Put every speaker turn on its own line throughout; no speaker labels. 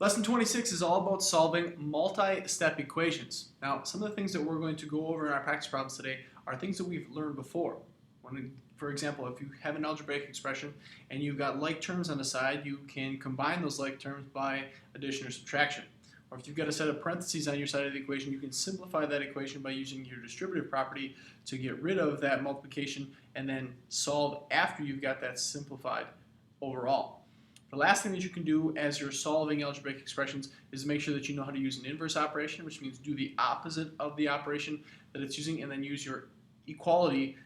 Lesson 26 is all about solving multi-step equations. Now, some of the things that we're going to go over in our practice problems today are things that we've learned before. For example, if you have an algebraic expression and you've got like terms on the side, you can combine those like terms by addition or subtraction. Or if you've got a set of parentheses on your side of the equation, you can simplify that equation by using your distributive property to get rid of that multiplication and then solve after you've got that simplified overall. The last thing that you can do as you're solving algebraic expressions is make sure that you know how to use an inverse operation, which means do the opposite of the operation that it's using, and then use your equality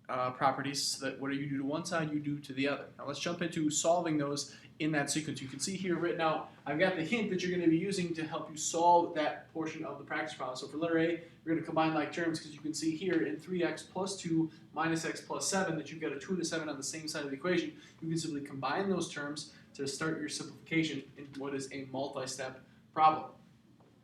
properties so that whatever you do to one side, you do to the other. Now let's jump into solving those in that sequence. You can see here written out, I've got the hint that you're going to be using to help you solve that portion of the practice problem. So for letter A, we're going to combine like terms because you can see here in 3x plus 2 minus x plus 7 that you've got a 2 and a 7 on the same side of the equation. You can simply combine those terms to start your simplification in what is a multi-step problem.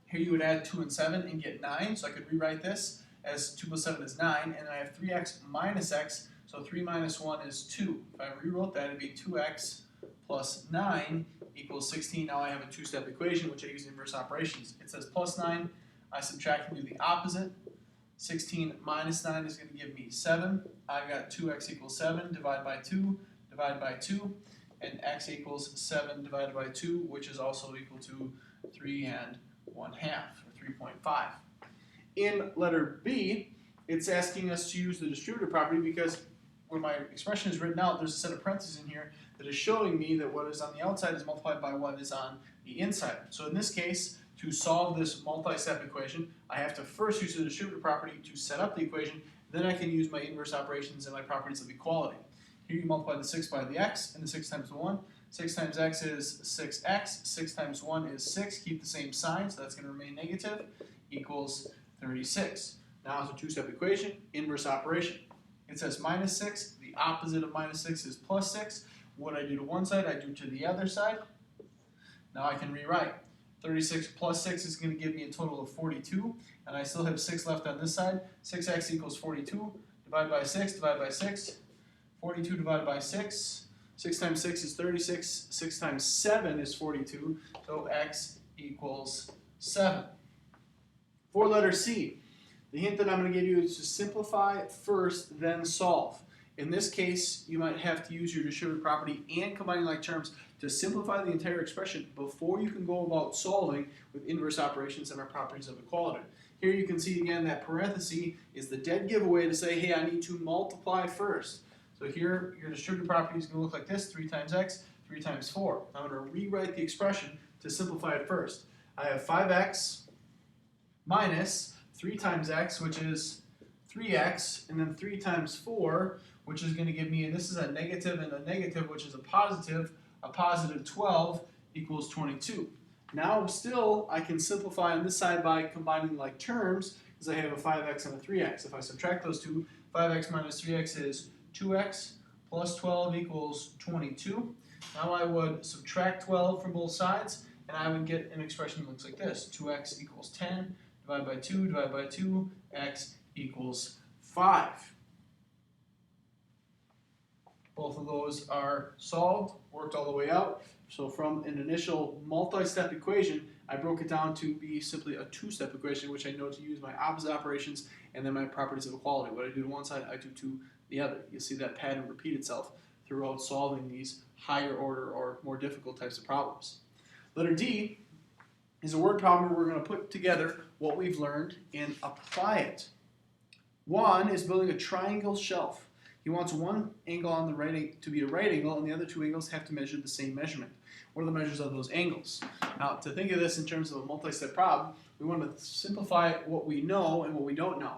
Here you would add 2 and 7 and get 9, so I could rewrite this as 2 plus 7 is 9, and I have 3x minus x, so 3 minus 1 is 2. If I rewrote that, it'd be 2x plus 9 equals 16. Now I have a two-step equation, which I use inverse operations. It says plus 9, I subtract and do the opposite. 16 minus 9 is going to give me 7. I've got 2x equals 7, divide by 2, divide by 2. And x equals 7 divided by 2, which is also equal to 3 and 1/2, or 3.5. In letter B, it's asking us to use the distributive property because when my expression is written out, there's a set of parentheses in here that is showing me that what is on the outside is multiplied by what is on the inside. So in this case, to solve this multi-step equation, I have to first use the distributive property to set up the equation, then I can use my inverse operations and my properties of equality. Here you multiply the 6 by the x, and the 6 times the 1. 6 times x is 6x. 6 times 1 is 6. Keep the same sign, so that's going to remain negative, equals 36. Now it's a two-step equation, inverse operation. It says minus 6. The opposite of minus 6 is plus 6. What I do to one side, I do to the other side. Now I can rewrite. 36 plus 6 is going to give me a total of 42, and I still have 6 left on this side. 6x equals 42. Divide by 6, divide by 6. 42 divided by 6. 6 times 6 is 36. 6 times 7 is 42. So x equals 7. For letter C, the hint that I'm going to give you is to simplify first, then solve. In this case, you might have to use your distributive property and combining like terms to simplify the entire expression before you can go about solving with inverse operations and our properties of equality. Here you can see again that parenthesis is the dead giveaway to say, hey, I need to multiply first. So here, your distributive property is going to look like this, 3 times x, 3 times 4. I'm going to rewrite the expression to simplify it first. I have 5x minus 3 times x, which is 3x, and then 3 times 4, which is going to give me, and this is a negative and a negative, which is a positive 12 equals 22. Now still, I can simplify on this side by combining like terms, because I have a 5x and a 3x. If I subtract those two, 5x minus 3x is 2x plus 12 equals 22. Now I would subtract 12 from both sides, and I would get an expression that looks like this. 2x equals 10, divided by 2, x equals 5. Both of those are solved, worked all the way out. So from an initial multi-step equation, I broke it down to be simply a two-step equation, which I know to use my opposite operations and then my properties of equality. What I do to one side, I do to the other. You'll see that pattern repeat itself throughout solving these higher order or more difficult types of problems. Letter D is a word problem where we're going to put together what we've learned and apply it. One is building a triangle shelf. He wants one angle on the right to be a right angle, and the other two angles have to measure the same measurement. What are the measures of those angles? Now, to think of this in terms of a multi-step problem, we want to simplify what we know and what we don't know.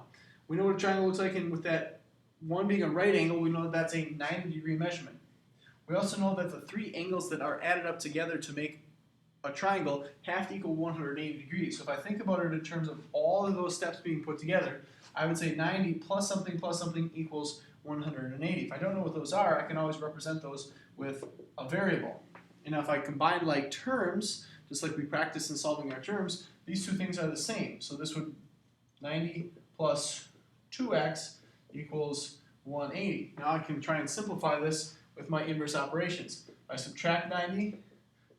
We know what a triangle looks like, and with that one being a right angle, we know that that's a 90-degree measurement. We also know that the three angles that are added up together to make a triangle have to equal 180 degrees. So if I think about it in terms of all of those steps being put together, I would say 90 plus something equals 180. If I don't know what those are, I can always represent those with a variable. And now if I combine like terms, just like we practiced in solving our terms, these two things are the same. So this would 90 plus 2x equals 180. Now I can try and simplify this with my inverse operations. I subtract 90,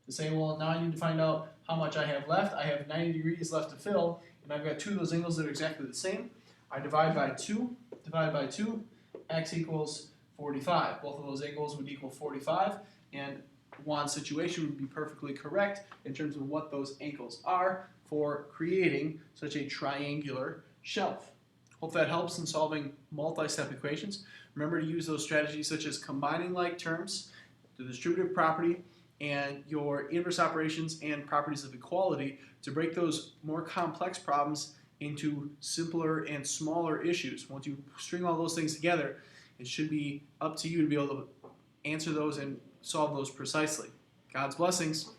to say, well, now I need to find out how much I have left. I have 90 degrees left to fill, and I've got two of those angles that are exactly the same. I divide by 2, x equals 45. Both of those angles would equal 45, and Juan's situation would be perfectly correct in terms of what those angles are for creating such a triangular shelf. Hope that helps in solving multi-step equations. Remember to use those strategies such as combining like terms, the distributive property, and your inverse operations and properties of equality to break those more complex problems into simpler and smaller issues. Once you string all those things together, it should be up to you to be able to answer those and solve those precisely. God's blessings.